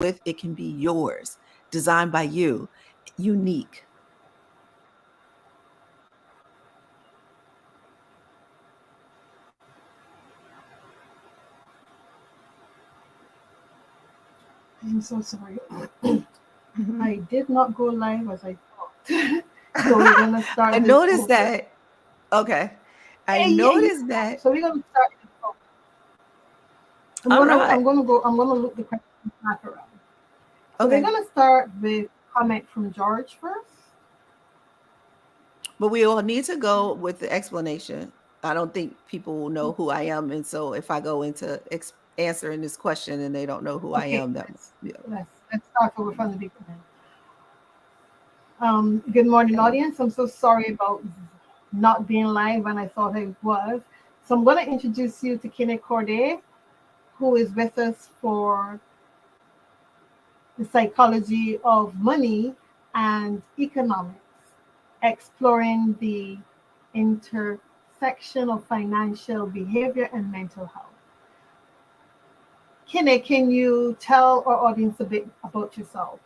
with, it can be yours, designed by you, unique. I'm so sorry. Mhm. I did not go live as I thought. So we're gonna I start this noticed over. that. Okay. I Yeah, you noticed know. that. So we're gonna start this over. All right. I'm gonna look the questions back around. So we're Okay. gonna start with comment from George first. But we will need to go with the explanation. I don't think people will know who I am. And so if I go into answering this question and they don't know who I Okay, am, that, yeah. let's start over from the beginning. Good morning, Okay. audience. I'm so sorry about not being live when I thought I was. So I'm gonna introduce you to Kiné Corder, who is with us for the psychology of money and economics, exploring the intersection of financial behavior and mental health. Kinney, can you tell our audience a bit about yourself?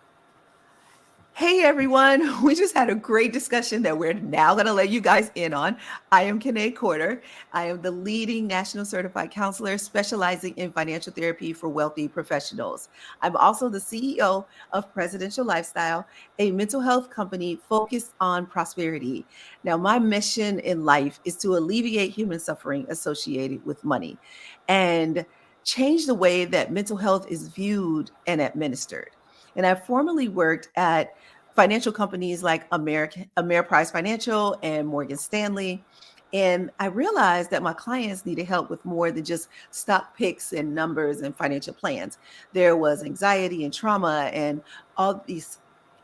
Hey everyone, we just had a great discussion that we're now going to let you guys in on. I am Kiné Corder. I am the leading national certified counselor specializing in financial therapy for wealthy professionals. I'm also the CEO of Presidential Lifestyle, a mental health company focused on prosperity. Now, my mission in life is to alleviate human suffering associated with money and change the way that mental health is viewed and administered. And I formerly worked at financial companies like Ameriprise Financial and Morgan Stanley. And I realized that my clients needed help with more than just stock picks and numbers and financial plans. There was anxiety and trauma and all these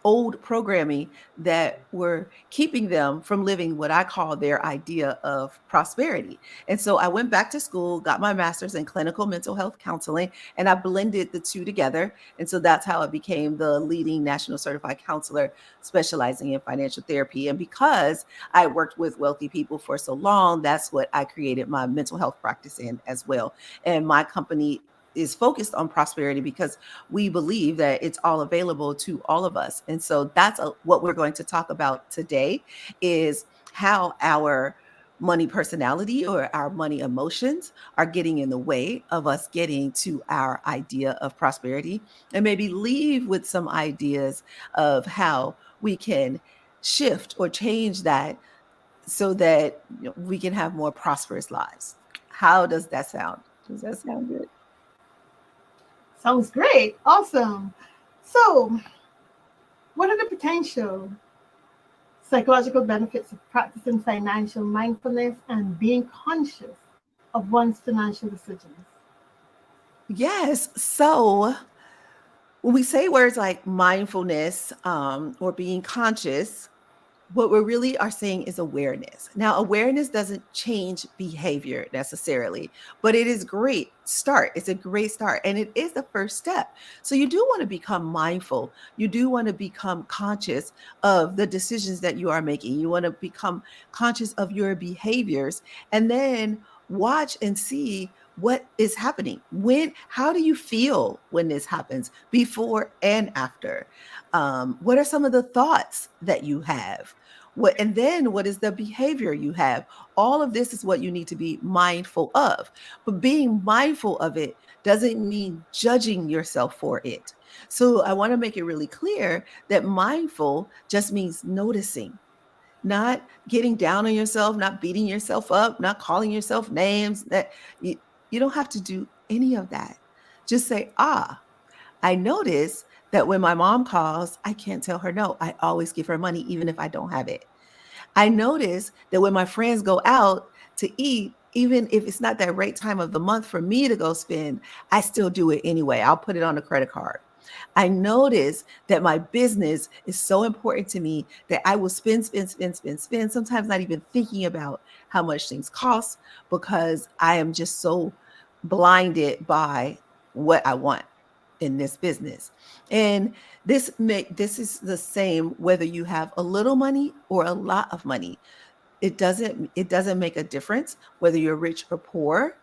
old programming that were keeping them from living what I call their idea of prosperity. And so I went back to school, got my master's in clinical mental health counseling, and I blended the two together. And so that's how I became the leading national certified counselor specializing in financial therapy. And because I worked with wealthy people for so long, that's what I created my mental health practice in as well. And my company is focused on prosperity because we believe that it's all available to all of us. And so that's what we're going to talk about today is how our money personality or our money emotions are getting in the way of us getting to our idea of prosperity, and maybe leave with some ideas of how we can shift or change that so that we can have more prosperous lives. How does that sound? Does that sound good? Sounds great. Awesome. So, what are the potential psychological benefits of practicing financial mindfulness and being conscious of one's financial decisions? Yes. So when we say words like mindfulness or being conscious, what we really are saying is awareness. Now, awareness doesn't change behavior necessarily, but it is great start. It's a great start, and it is the first step. So you do want to become mindful. You do want to become conscious of the decisions that you are making. You want to become conscious of your behaviors, and then watch and see what is happening. How do you feel when this happens, before and after? What are some of the thoughts that you have? And then what is the behavior you have? All of this is what you need to be mindful of. But being mindful of it doesn't mean judging yourself for it. So I want to make it really clear that mindful just means noticing, not getting down on yourself, not beating yourself up, not calling yourself names. That you don't have to do any of that. Just say, I notice that when my mom calls, I can't tell her no. I always give her money, even if I don't have it. I notice that when my friends go out to eat, even if it's not that right time of the month for me to go spend, I still do it anyway. I'll put it on a credit card. I notice that my business is so important to me that I will spend, sometimes not even thinking about how much things cost because I am just so blinded by what I want in this business. And this is the same whether you have a little money or a lot of money. It doesn't make a difference whether you're rich or poor.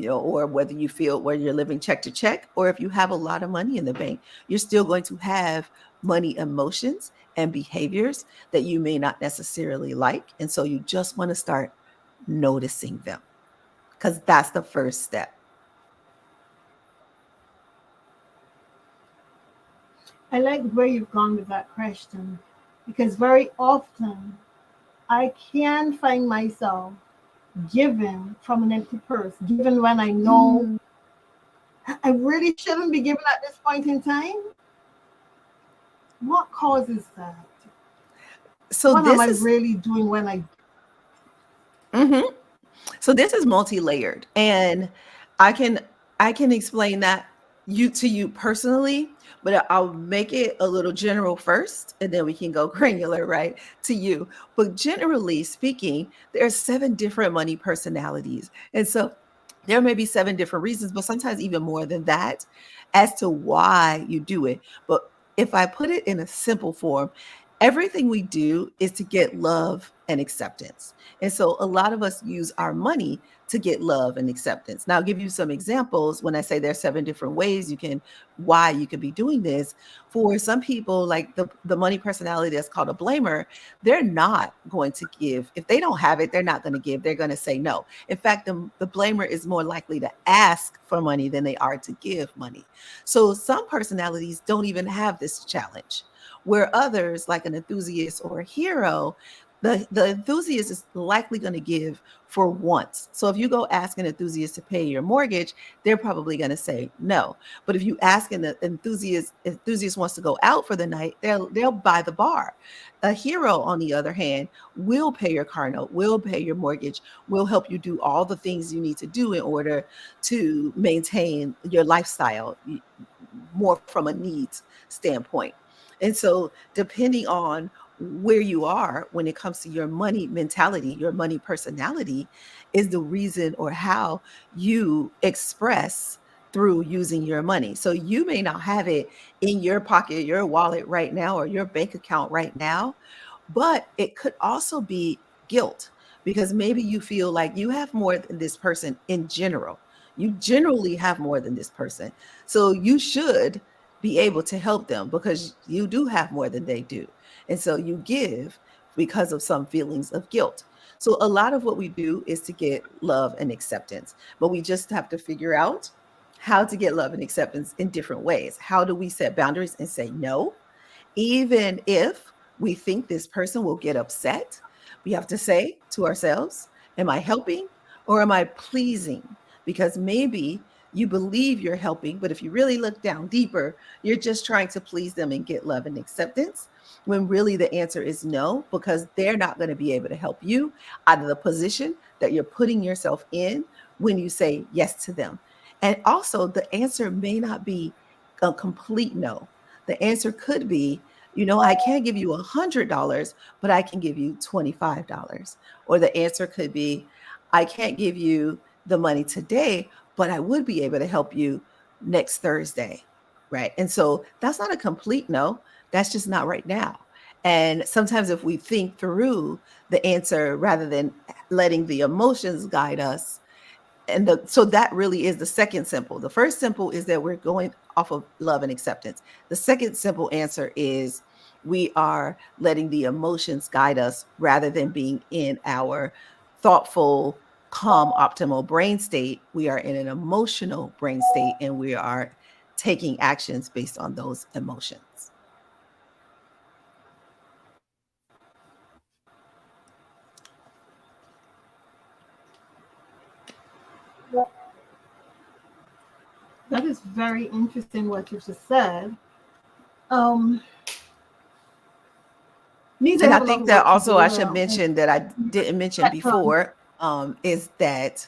or whether you feel where you're living check to check, or if you have a lot of money in the bank, you're still going to have money emotions and behaviors that you may not necessarily like. And so you just want to start noticing them, because that's the first step. I like where you've gone with that question because very often I can find myself giving from an empty purse, given when I know Mm. I really shouldn't be giving at this point in time. What causes that? So What am this I is really doing when I? mhm. So this is multi-layered, and I can I can explain that you to you personally, but I'll make it a little general first, and then we can go granular, right, to you. But generally speaking, there are 7 different money personalities, and so there may be 7 different reasons, but sometimes even more than that, as to why you do it. But if I put it in a simple form, everything we do is to get love and acceptance. And so a lot of us use our money to get love and acceptance. Now, I'll give you some examples when I say there's 7 different ways why you could be doing this. For some people, like the money personality that's called a blamer, they're not going to give. If they don't have it, they're not going to give. They're going to say no. In fact, the blamer is more likely to ask for money than they are to give money. So some personalities don't even have this challenge, where others, like an enthusiast or a hero, the enthusiast is likely going to give for once. So if you go ask an enthusiast to pay your mortgage, they're probably going to say no. But if you ask an enthusiast wants to go out for the night, they'll buy the bar. A hero, on the other hand, will pay your car note, will pay your mortgage, will help you do all the things you need to do in order to maintain your lifestyle, more from a needs standpoint. And so, depending on where you are when it comes to your money mentality, your money personality, is the reason or how you express through using your money. So, you may not have it in your pocket, your wallet right now, or your bank account right now, but it could also be guilt, because maybe you feel like you have more than this person in general. You generally have more than this person. So you should be able to help them because you do have more than they do. And so you give because of some feelings of guilt. So a lot of what we do is to get love and acceptance, but we just have to figure out how to get love and acceptance in different ways. How do we set boundaries and say no? Even if we think this person will get upset, we have to say to ourselves, am I helping or am I pleasing? Because maybe you believe you're helping, but if you really look down deeper, you're just trying to please them and get love and acceptance, when really the answer is no, because they're not going to be able to help you out of the position that you're putting yourself in when you say yes to them. And also, the answer may not be a complete no. The answer could be, I can't give you $100, but I can give you $25. Or the answer could be, I can't give you the money today, but I would be able to help you next Thursday. Right. And so that's not a complete no. That's just not right now. And sometimes if we think through the answer rather than letting the emotions guide us, so that really is the second simple. The first simple is that we're going off of love and acceptance. The second simple answer is we are letting the emotions guide us rather than being in our thoughtful, calm, optimal brain state. We are in an emotional brain state, and we are taking actions based on those emotions. That is very interesting what you just said. Um, means I And I have a lot think of that work to also I do. should mention that I didn't mention Touch on. before, is that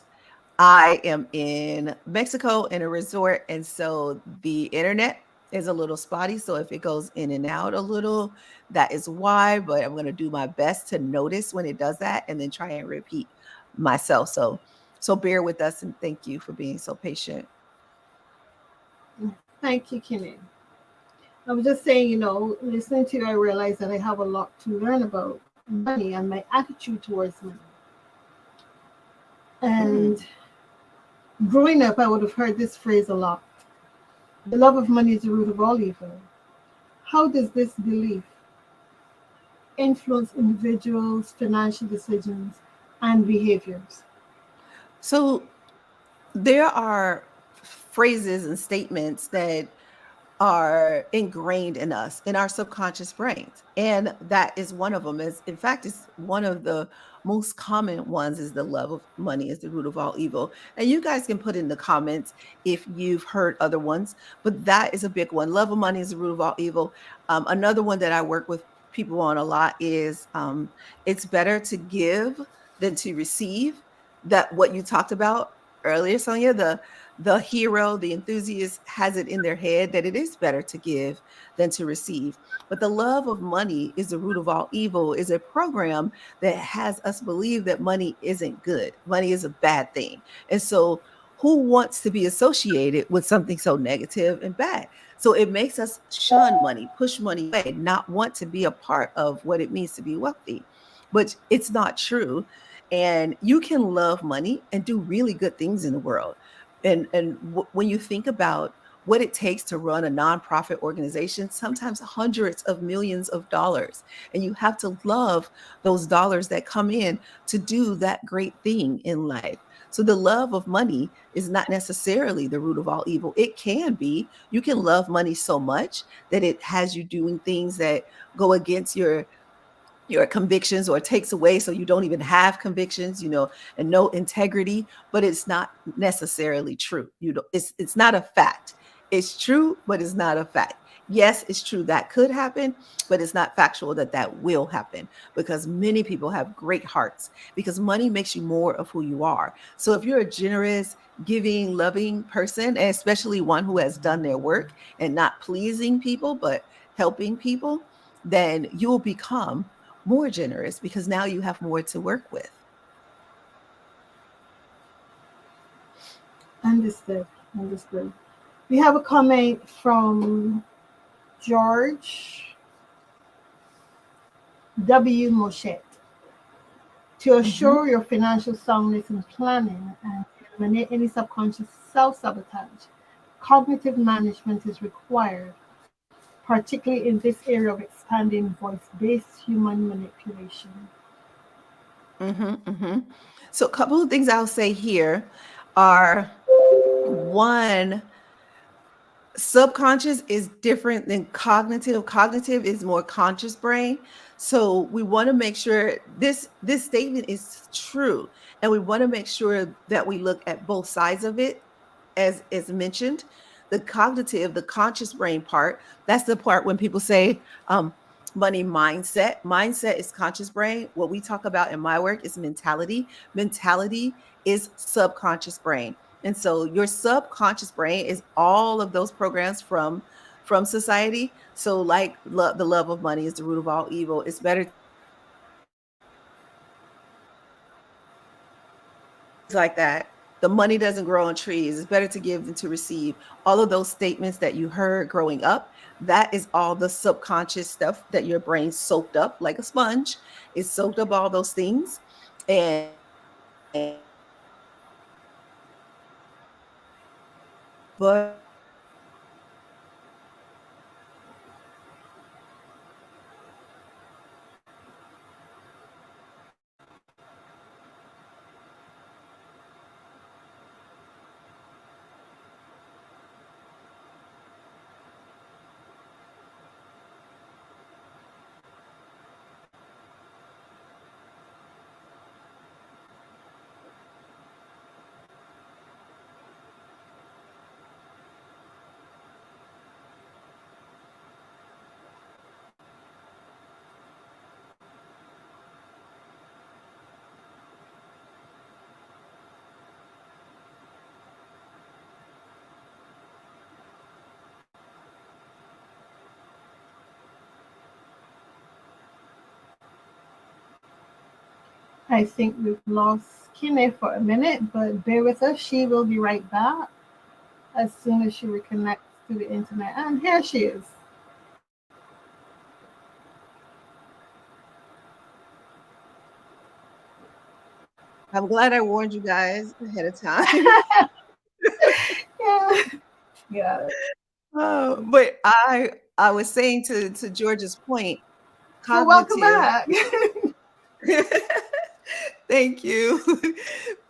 I am in Mexico in a resort, and so the internet is a little spotty. So if it goes in and out a little, that is why. But I'm going to do my best to notice when it does that, and then try and repeat myself. So bear with us, and thank you for being so patient. Thank you, Kiné. I was just saying, listening to you, I realized that I have a lot to learn about money and my attitude towards money. Mm. And Growing up, I would have heard this phrase a lot. The love of money is the root of all evil. How does this belief influence individuals' financial decisions and behaviors? So there are phrases and statements that are ingrained in us, in our subconscious brains, and that is one of them. Is in fact, it's one of the most common ones, is the love of money is the root of all evil. And you guys can put in the comments if you've heard other ones, but that is a big one. Love of money is the root of all evil. Another one that I work with people on a lot is it's better to give than to receive. That what you talked about earlier, Sonia, the hero, the enthusiast has it in their head that it is better to give than to receive. But the love of money is the root of all evil is a program that has us believe that money isn't good. Money is a bad thing. And so who wants to be associated with something so negative and bad? So it makes us shun money, push money away, not want to be a part of what it means to be wealthy. But it's not true. And you can love money and do really good things in the world. And when you think about what it takes to run a nonprofit organization, sometimes hundreds of millions of dollars, and you have to love those dollars that come in to do that great thing in life. So the love of money is not necessarily the root of all evil. It can be. You can love money so much that it has you doing things that go against your convictions, or takes away so you don't even have convictions, and no integrity. But it's not necessarily true. It's not a fact. It's true, but it's not a fact. Yes, it's true that could happen, but it's not factual that that will happen, because many people have great hearts, because money makes you more of who you are. So if you're a generous, giving, loving person, and especially one who has done their work and not pleasing people but helping people, then you will become more generous, because now you have more to work with. Understood. Understood. We have a comment from George W. Moshet. To Mhm. assure your financial soundness in planning and eliminate any subconscious self sabotage, cognitive management is required, particularly in this area of expanding voice based human manipulation. Mhm. So a couple of things I'll say here are: one, subconscious is different than cognitive. Cognitive is more conscious brain. So we want to make sure this statement is true, and we want to make sure that we look at both sides of it. As mentioned, the cognitive, the conscious brain part, that's the part when people say money mindset is conscious brain. What we talk about in my work is mentality is subconscious brain. And so your subconscious brain is all of those programs from society. So like the love of money is the root of all evil. It's better to give than to receive. Things like that. The money doesn't grow on trees. It's better to give than to receive. All of those statements that you heard growing up, that is all the subconscious stuff that your brain soaked up like a sponge. It soaked up all those things. And but I think we've lost Kiné for a minute, but bear with us. She will be right back as soon as she reconnects to the internet. And here she is. I'm glad I warned you guys ahead of time. Yeah. Yeah. But I was saying to George's point, So welcome cognitive. back. Thank you.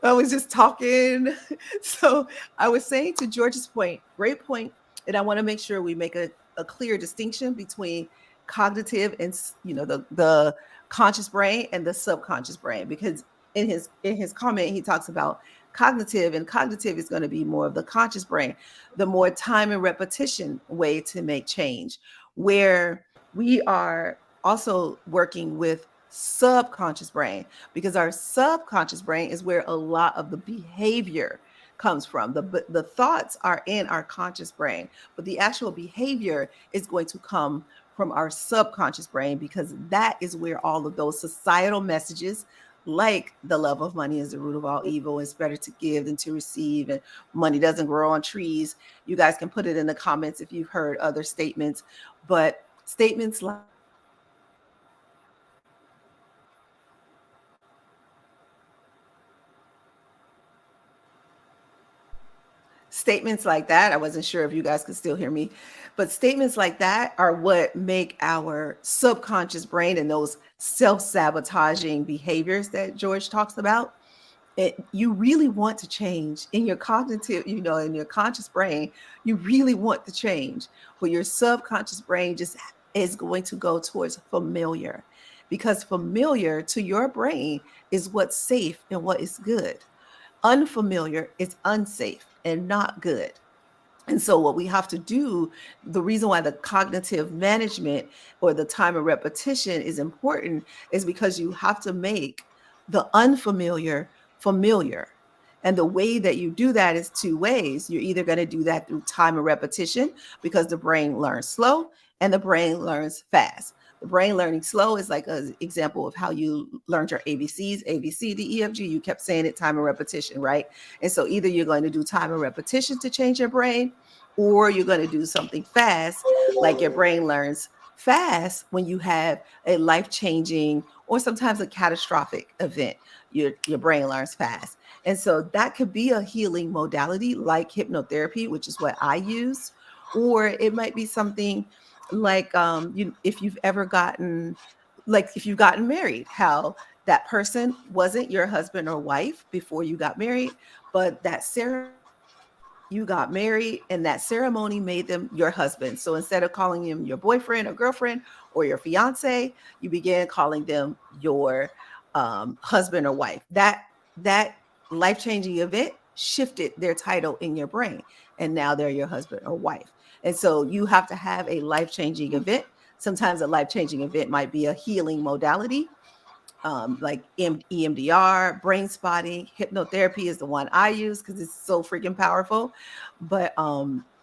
I was just talking. So I was saying to George's point, great point, and I want to make sure we make a clear distinction between cognitive and the conscious brain and the subconscious brain, because in his comment he talks about cognitive, and cognitive is going to be more of the conscious brain, the more time and repetition way to make change, where we are also working with subconscious brain, because our subconscious brain is where a lot of the behavior comes from. The thoughts are in our conscious brain, but the actual behavior is going to come from our subconscious brain, because that is where all of those societal messages, like the love of money is the root of all evil, it's better to give than to receive, and money doesn't grow on trees. You guys can put it in the comments if you've heard other statements, but statements like statements like that, I wasn't sure if you guys could still hear me, but statements like that are what make our subconscious brain and those self-sabotaging behaviors that George talks about. You really want to change in your cognitive, in your conscious brain, you really want to change, but your subconscious brain just is going to go towards familiar, because familiar to your brain is what's safe and what is good. Unfamiliar is unsafe and not good. And so, what we have to do, the reason why the cognitive management or the time of repetition is important, is because you have to make the unfamiliar familiar. And the way that you do that is two ways. You're either going to do that through time of repetition, because the brain learns slow and the brain learns fast. The brain learning slow is like an example of how you learned your ABCs, A, B, C, D, E, F, G. You kept saying it, time of repetition, right? And so either you're going to do time of repetition to change your brain, or you're going to do something fast, like your brain learns fast when you have a life-changing or sometimes a catastrophic event. Your brain learns fast. And so that could be a healing modality like hypnotherapy, which is what I use, or it might be something like if you've ever gotten, like if you've gotten married, how that person wasn't your husband or wife before you got married, but that ceremony, you got married and that ceremony made them your husband. So instead of calling him your boyfriend or girlfriend or your fiance, you began calling them your husband or wife. That life-changing event shifted their title in your brain, and now they're your husband or wife. And so you have to have a life-changing event. Sometimes a life-changing event might be a healing modality, like EMDR, brain spotting. Hypnotherapy is the one I use because it's so freaking powerful. But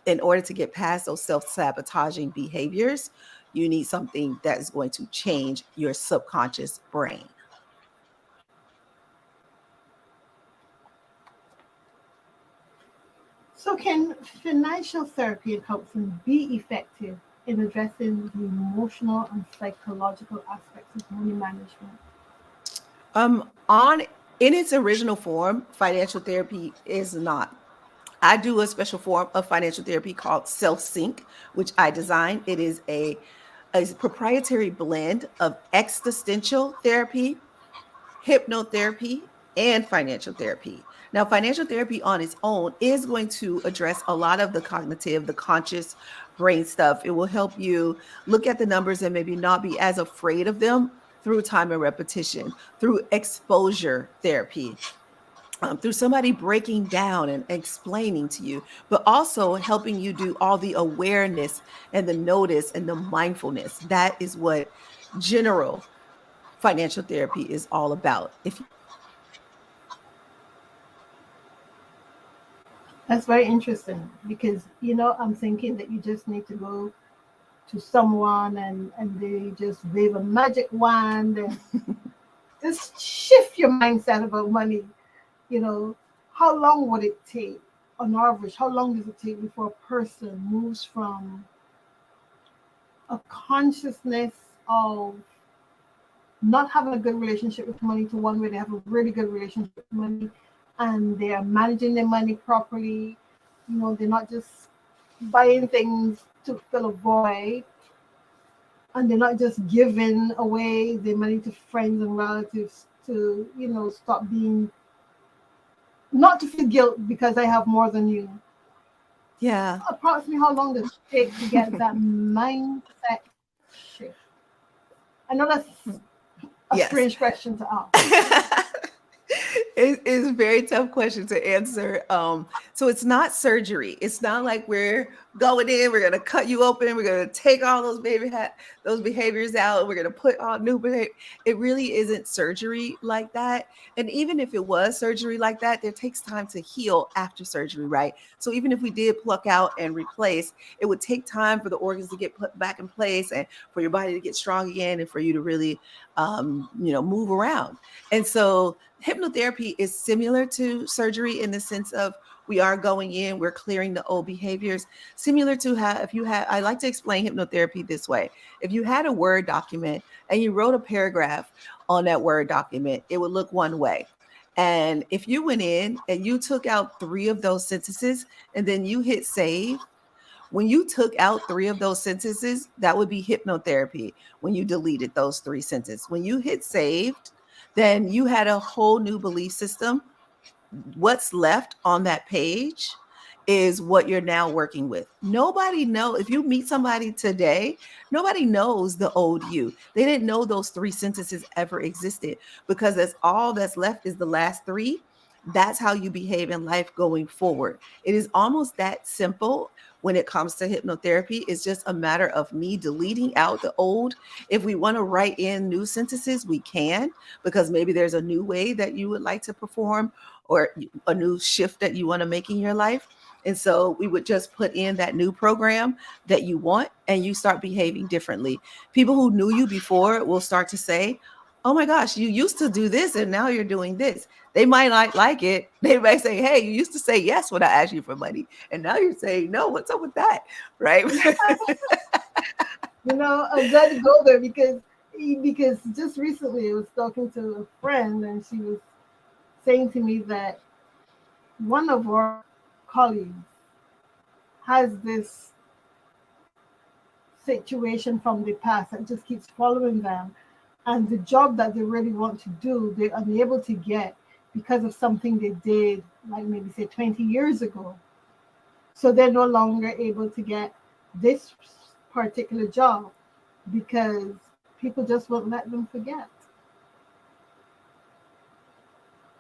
in order to get past those self-sabotaging behaviors, you need something that is going to change your subconscious brain. So can financial therapy and counseling be effective in addressing the emotional and psychological aspects of money management? On In its original form, financial therapy is not. I do a special form of financial therapy called Self Sync, which I designed. It is a proprietary blend of existential therapy, hypnotherapy, and financial therapy. Now, financial therapy on its own is going to address a lot of the cognitive, the conscious brain stuff. It will help you look at the numbers and maybe not be as afraid of them through time and repetition, through exposure therapy, through somebody breaking down and explaining to you, but also helping you do all the awareness and the notice and the mindfulness. That is what general financial therapy is all about. If That's very interesting because I'm thinking that you just need to go to someone and they just wave a magic wand and just shift your mindset about money. You know, how long would it take on average? How long does it take before a person moves from a consciousness of not having a good relationship with money to one where they have a really good relationship with money and they are managing their money properly? They're not just buying things to fill a void, and they're not just giving away their money to friends and relatives to, stop being, not to feel guilt because I have more than you. Yeah. Approximately how long does it take to get that mindset shift? I know that's a Yes. strange question to ask. It's a very tough question to answer. So it's not surgery. It's not like we're going in, we're gonna cut you open, we're gonna take all those those behaviors out, we're gonna put all new behavior. It really isn't surgery like that. And even if it was surgery like that, there takes time to heal after surgery, right? So even if we did pluck out and replace, it would take time for the organs to get put back in place and for your body to get strong again and for you to really move around. And so hypnotherapy is similar to surgery in the sense of we are going in, we're clearing the old behaviors, similar to how if you had, I like to explain hypnotherapy this way. If you had a Word document and you wrote a paragraph on that Word document, it would look one way. And if you went in and you took out three of those sentences and then you hit save, when you took out three of those sentences, that would be hypnotherapy. When you deleted those three sentences, when you hit saved, then you had a whole new belief system. What's left on that page is what you're now working with. Nobody know if you meet somebody today, nobody knows the old you. They didn't know those three sentences ever existed because that's all that's left is the last three. That's how you behave in life going forward. It is almost that simple when it comes to hypnotherapy. It's just a matter of me deleting out the old. If we want to write in new sentences, we can, because maybe there's a new way that you would like to perform or a new shift that you want to make in your life. And so we would just put in that new program that you want and you start behaving differently. People who knew you before will start to say, oh my gosh, you used to do this and now you're doing this. They might not like it. They might say, hey, you used to say yes when I asked you for money. And now you're saying no. What's up with that? Right. I'm glad to go there because just recently I was talking to a friend and she was saying to me that one of our colleagues has this situation from the past that just keeps following them, and the job that they really want to do they're unable to get because of something they did like maybe say 20 years ago. So they're no longer able to get this particular job because people just won't let them forget.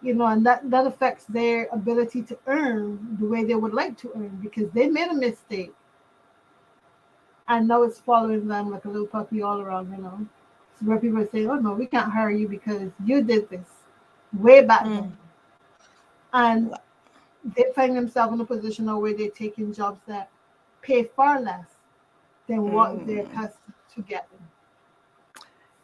And that affects their ability to earn the way they would like to earn because they made a mistake and now it's following them like a little puppy all around. So where people say, oh no, we can't hire you because you did this way back then. And they find themselves in a position now where they're taking jobs that pay far less than what they're accustomed to getting.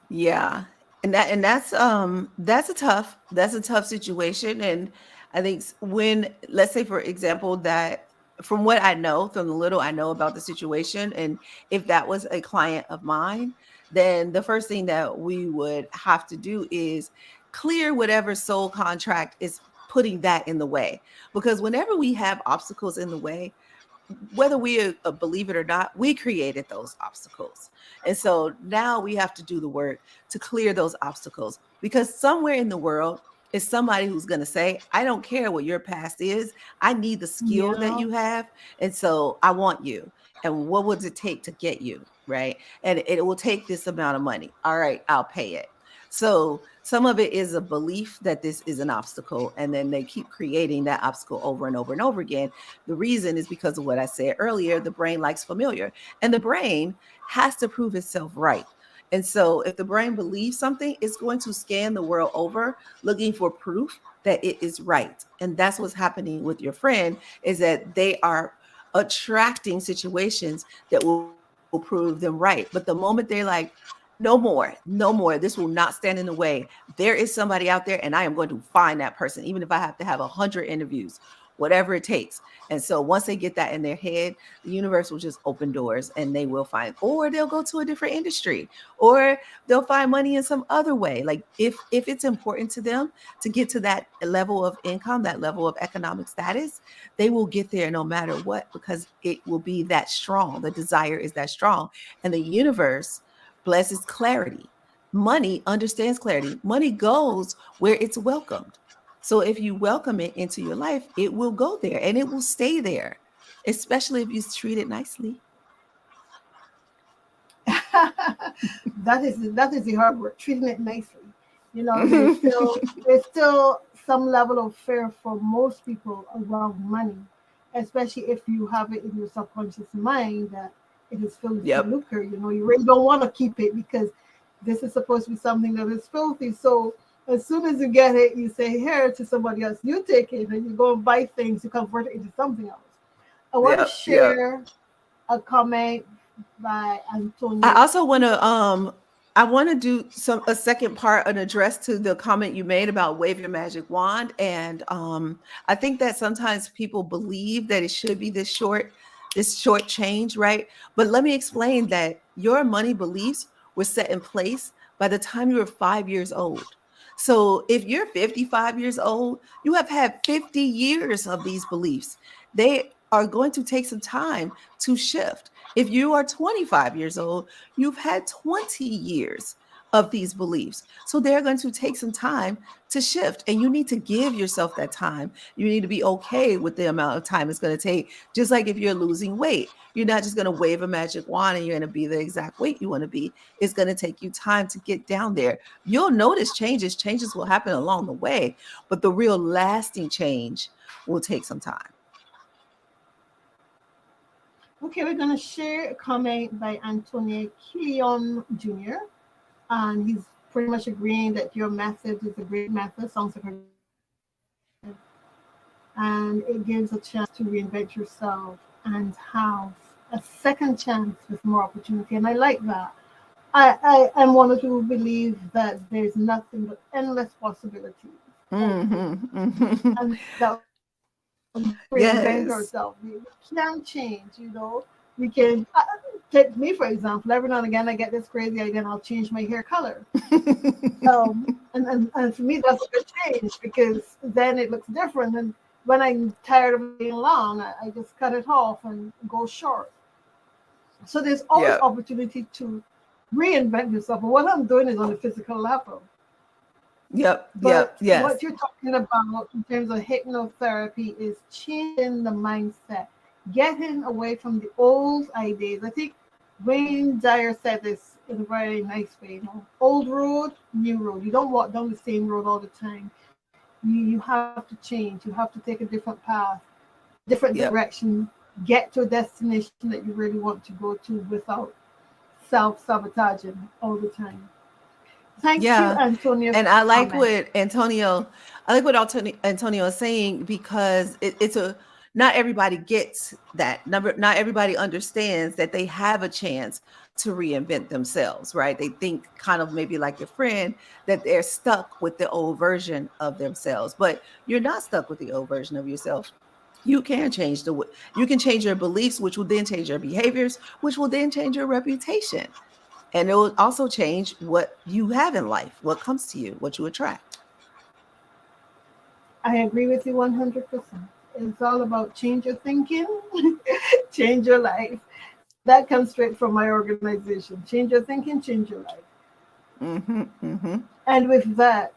Yeah. That's a tough situation. And I think when, let's say for example, that from what I know, from the little I know about the situation, and if that was a client of mine, then the first thing that we would have to do is clear whatever soul contract is putting that in the way. Because whenever we have obstacles in the way, whether we believe it or not, we created those obstacles. And so now we have to do the work to clear those obstacles, because somewhere in the world is somebody who's going to say, I don't care what your past is. I need the skill that Yeah. you have. And so I want you. And what would it take to get you? Right. And it will take this amount of money. All right, I'll pay it. So some of it is a belief that this is an obstacle, and then they keep creating that obstacle over and over and over again. The reason is because of what I said earlier. The brain likes familiar, and the brain has to prove itself right. And so if the brain believes something, it's going to scan the world over looking for proof that it is right. And that's what's happening with your friend, is that they are attracting situations that will prove them right. But the moment they're like, no more, no more, this will not stand in the way. There is somebody out there, and I am going to find that person, even if I have to have 100 interviews. whatever it takes. And so once they get that in their head, the universe will just open doors and they will find, or they'll go to a different industry, or they'll find money in some other way. Like if it's important to them to get to that level of income, that level of economic status, they will get there no matter what, because it will be that strong. The desire is that strong. And the universe blesses clarity. Money understands clarity. Money goes where it's welcomed. So if you welcome it into your life, it will go there and it will stay there, especially if you treat it nicely. That is the hard work, treating it nicely. There's still some level of fear for most people around money, especially if you have it in your subconscious mind that it is filthy Yep. lucre. You really don't want to keep it because this is supposed to be something that is filthy. So as soon as you get it, you say here to somebody else, you take it, and you go and buy things to convert it into something else. I want to Yep. Yep. share a comment by I Antonio. also want to I want to do a second part, an address to the comment you made about wave your magic wand. And I think that sometimes people believe that it should be this short change, right? But let me explain that your money beliefs were set in place by the time you were 5 years old. So if you're 55 years old, you have had 50 years of these beliefs. They are going to take some time to shift. If you are 25 years old, you've had 20 years of these beliefs. So they're going to take some time to shift. And you need to give yourself that time. You need to be okay with the amount of time it's going to take. Just like if you're losing weight, you're not just going to wave a magic wand and you're going to be the exact weight you want to be. It's going to take you time to get down there. You'll notice changes. Changes will happen along the way, but the real lasting change will take some time. Okay, we're going to share a comment by Antonio Killion Jr. And he's pretty much agreeing that your method is a great method. Sounds like a great method. And it gives a chance to reinvent yourself and have a second chance with more opportunity. And I like that. I am one of who believe that there's nothing but endless possibilities. And that reinvent Yes. ourselves. We can change. We can take me for example. Every now and again, I get this crazy idea, and I'll change my hair color. And for me, that's a good change because then it looks different. And when I'm tired of it being long, I just cut it off and go short. So there's always Yeah. opportunity to reinvent yourself. But what I'm doing is on a physical level. Yep. But Yep. Yes. what you're talking about in terms of hypnotherapy is changing the mindset, getting away from the old ideas. I think Wayne Dyer said this in a very nice way. Old road, new road. You don't walk down the same road all the time. You have to change. You have to take a different path, different Yep. direction, get to a destination that you really want to go to without self-sabotaging all the time. Thank you, Yeah. Antonio, for And the comment. I like what Antonio is saying, because it's not everybody gets that number. Not everybody understands that they have a chance to reinvent themselves, right? They think kind of maybe like your friend, that they're stuck with the old version of themselves, but you're not stuck with the old version of yourself. You can you can change your beliefs, which will then change your behaviors, which will then change your reputation. And it will also change what you have in life, what comes to you, what you attract. I agree with you 100%. It's all about change your thinking, change your life. That comes straight from my organization. Change your thinking, change your life. Mm-hmm, mm-hmm. And with that,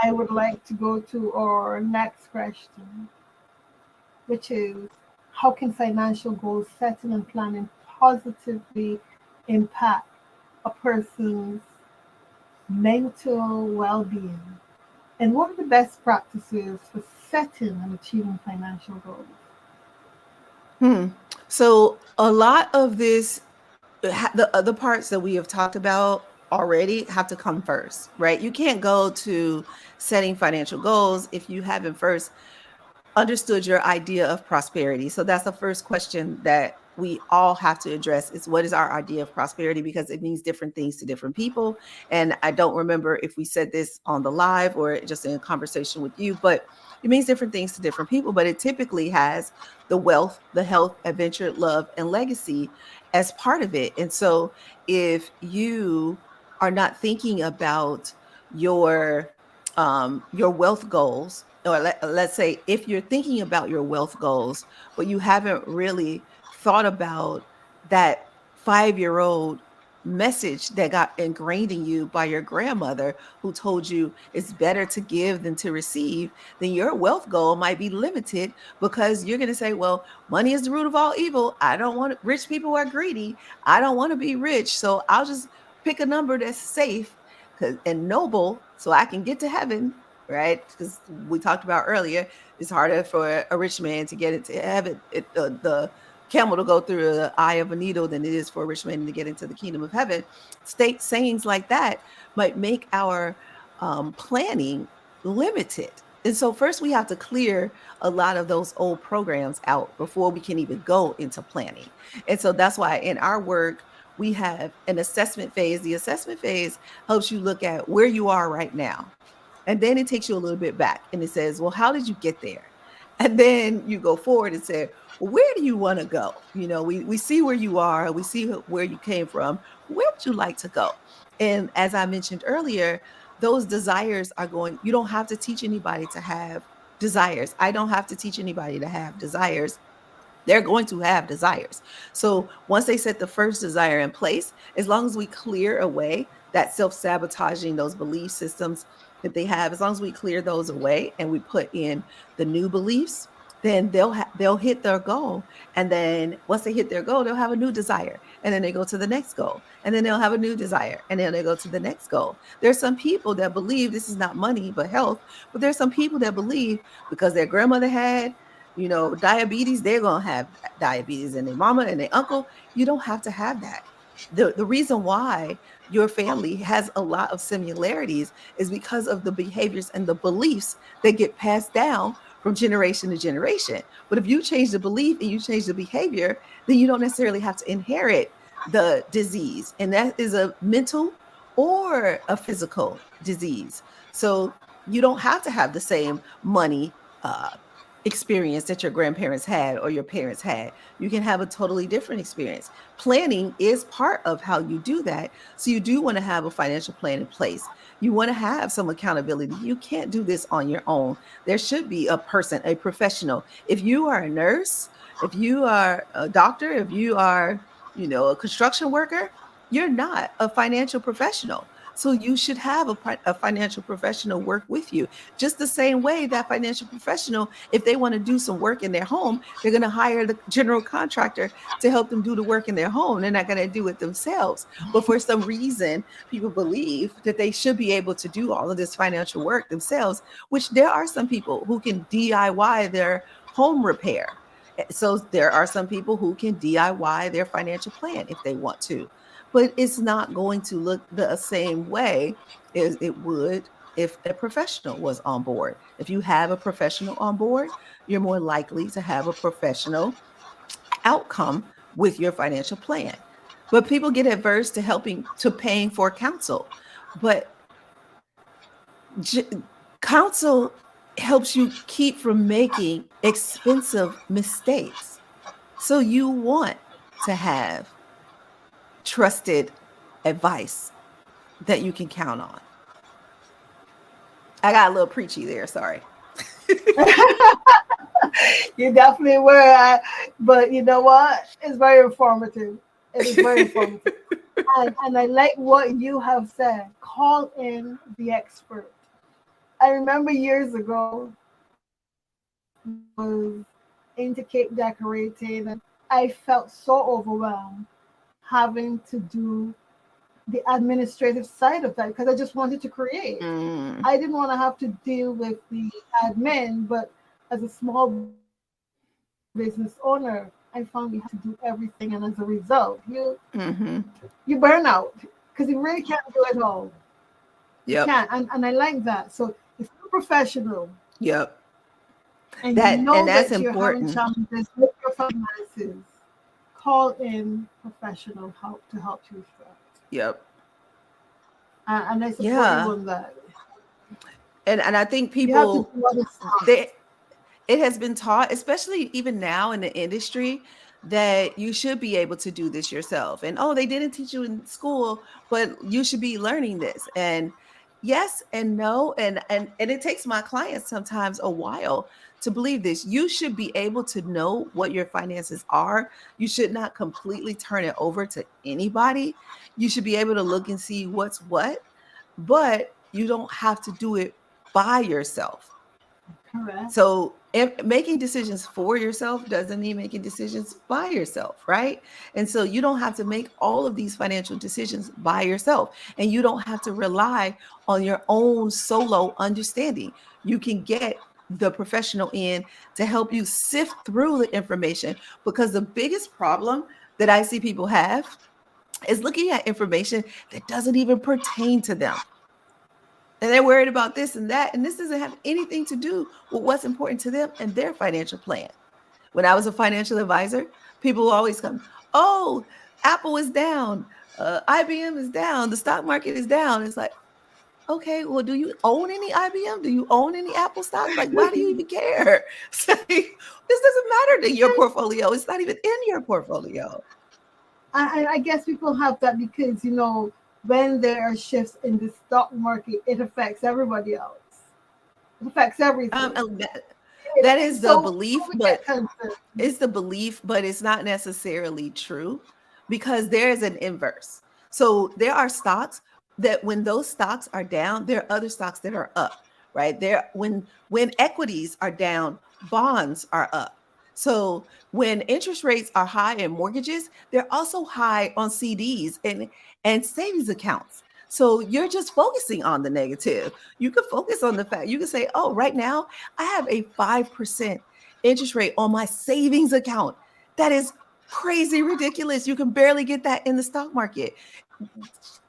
I would like to go to our next question, which is how can financial goals setting and planning positively impact a person's mental well being? And what are the best practices for setting and achieving financial goals? Hmm. So a lot of this, the other parts that we have talked about already have to come first, right? You can't go to setting financial goals if you haven't first understood your idea of prosperity. So that's the first question that we all have to address, is what is our idea of prosperity, because it means different things to different people. And I don't remember if we said this on the live or just in a conversation with you, but It means different things to different people, but it typically has the wealth, the health, adventure, love, and legacy as part of it. And so if you are not thinking about your your wealth goals, or let's say if you're thinking about your wealth goals, but you haven't really thought about that 5-year-old message that got ingrained in you by your grandmother who told you it's better to give than to receive, then your wealth goal might be limited because you're going to say, well, money is the root of all evil. I don't want rich people are greedy. I don't want to be rich. So I'll just pick a number that's safe and noble so I can get to heaven, right? Because we talked about earlier, it's harder for a rich man to get into heaven. The camel to go through the eye of a needle than it is for a rich man to get into the kingdom of heaven. State sayings like that might make our planning limited. And so first we have to clear a lot of those old programs out before we can even go into planning. And so that's why in our work, we have an assessment phase. The assessment phase helps you look at where you are right now. And then it takes you a little bit back and it says, well, how did you get there? And then you go forward and say, well, where do you want to go? You know, we see where you are, we see where you came from. Where would you like to go? And as I mentioned earlier, those desires are going, you don't have to teach anybody to have desires. I don't have to teach anybody to have desires. They're going to have desires. So once they set the first desire in place, as long as we clear away that self-sabotaging, those belief systems that they have, as long as we clear those away and we put in the new beliefs, then they'll hit their goal. And then once they hit their goal, they'll have a new desire. And then they go to the next goal. And then they'll have a new desire. And then they go to the next goal. There's some people that believe this is not money, but health. But there's some people that believe because their grandmother had, you know, diabetes, they're going to have diabetes, and their mama and their uncle. You don't have to have that. The reason why your family has a lot of similarities is because of the behaviors and the beliefs that get passed down from generation to generation. But if you change the belief and you change the behavior, then you don't necessarily have to inherit the disease. And that is a mental or a physical disease. So you don't have to have the same money experience that your grandparents had or your parents had. You can have a totally different experience. Planning is part of how you do that. So you do want to have a financial plan in place. You want to have some accountability. You can't do this on your own. There should be a person, a professional. If you are a nurse, if you are a doctor, if you are, you know, a construction worker, you're not a financial professional. So you should have a financial professional work with you. Just the same way that financial professional, if they want to do some work in their home, they're going to hire the general contractor to help them do the work in their home. They're not going to do it themselves. But for some reason, people believe that they should be able to do all of this financial work themselves, which there are some people who can DIY their home repair. So there are some people who can DIY their financial plan if they want to, but it's not going to look the same way as it would if a professional was on board. If you have a professional on board, you're more likely to have a professional outcome with your financial plan. But people get adverse to paying for counsel. But j- counsel helps you keep from making expensive mistakes. So you want to have trusted advice that you can count on. I got a little preachy there, sorry. You definitely were, but you know what? It's very informative. It is very informative. And I like what you have said. Call in the expert. I remember years ago, was into cake decorating, and I felt so overwhelmed having to do the administrative side of that because I just wanted to create. I didn't want to have to deal with the admin, but as a small business owner, I found we had to do everything, and as a result, you burn out because you really can't do it all. You Yep. can't, and I like that. So if you're a professional, Yep. and you know That's that you're having important. challenges with your finances, call in professional help to help you with that. Yep. And I support you Yeah. on that. And I think You have to do people, what is taught. they it has been taught, especially even now in the industry, that you should be able to do this yourself. And oh, they didn't teach you in school, but you should be learning this. And yes and no. And it takes my clients sometimes a while to believe this. You should be able to know what your finances are. You should not completely turn it over to anybody. You should be able to look and see what's what, but you don't have to do it by yourself. Correct. So if making decisions for yourself doesn't mean making decisions by yourself, right? And so you don't have to make all of these financial decisions by yourself. And you don't have to rely on your own solo understanding. You can get the professional in to help you sift through the information, because the biggest problem that I see people have is looking at information that doesn't even pertain to them. And they're worried about this and that. And this doesn't have anything to do with what's important to them and their financial plan. When I was a financial advisor, people will always come, oh, Apple is down, IBM is down, the stock market is down. It's like, okay, well, do you own any IBM? Do you own any Apple stock? Like, why do you even care? It's like, this doesn't matter to your portfolio. It's not even in your portfolio. I guess people have that because, when there are shifts in the stock market, it affects everybody else. It affects everything. And that is the belief, we but get concerned. it's the belief, but it's not necessarily true, because there is an inverse. So there are stocks that when those stocks are down, there are other stocks that are up, right? There when equities are down, bonds are up. So when interest rates are high in mortgages, they're also high on CDs and savings accounts. So you're just focusing on the negative. You could focus on the fact, you can say, oh, right now I have a 5% interest rate on my savings account. That is crazy ridiculous. You can barely get that in the stock market.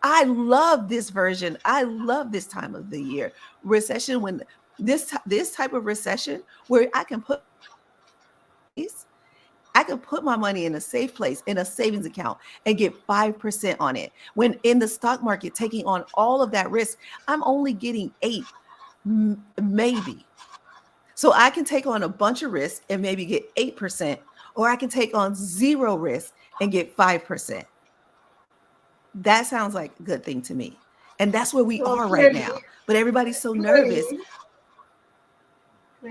I love this version. I love this time of the year. Recession, when this type of recession where I can put my money in a safe place in a savings account and get 5% on it. When in the stock market, taking on all of that risk, I'm only getting 8, maybe. So I can take on a bunch of risk and maybe get 8%, or I can take on 0 risk and get 5%. That sounds like a good thing to me. And that's where we So are right clearly, now. But everybody's so clearly, nervous.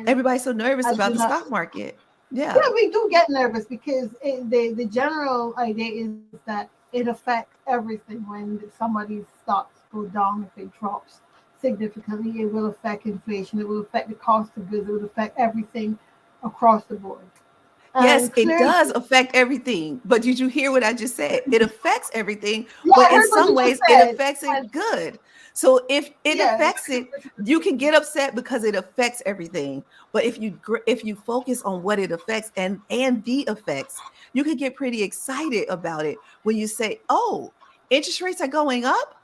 Everybody's so nervous I do about the not. stock market. Yeah, Yeah. we do get nervous because the general idea is that it affects everything. When somebody's stocks go down, if it drops significantly, it will affect inflation. It will affect the cost of goods. It will affect everything across the board. Yes, And it clearly, does affect everything. But did you hear what I just said? It affects everything, yeah, but I in heard what some you just ways it said. affects And it good. So if it yeah, affects it, you can get upset because it affects everything. But if you focus on what it affects and the effects, you can get pretty excited about it when you say, "Oh, interest rates are going up.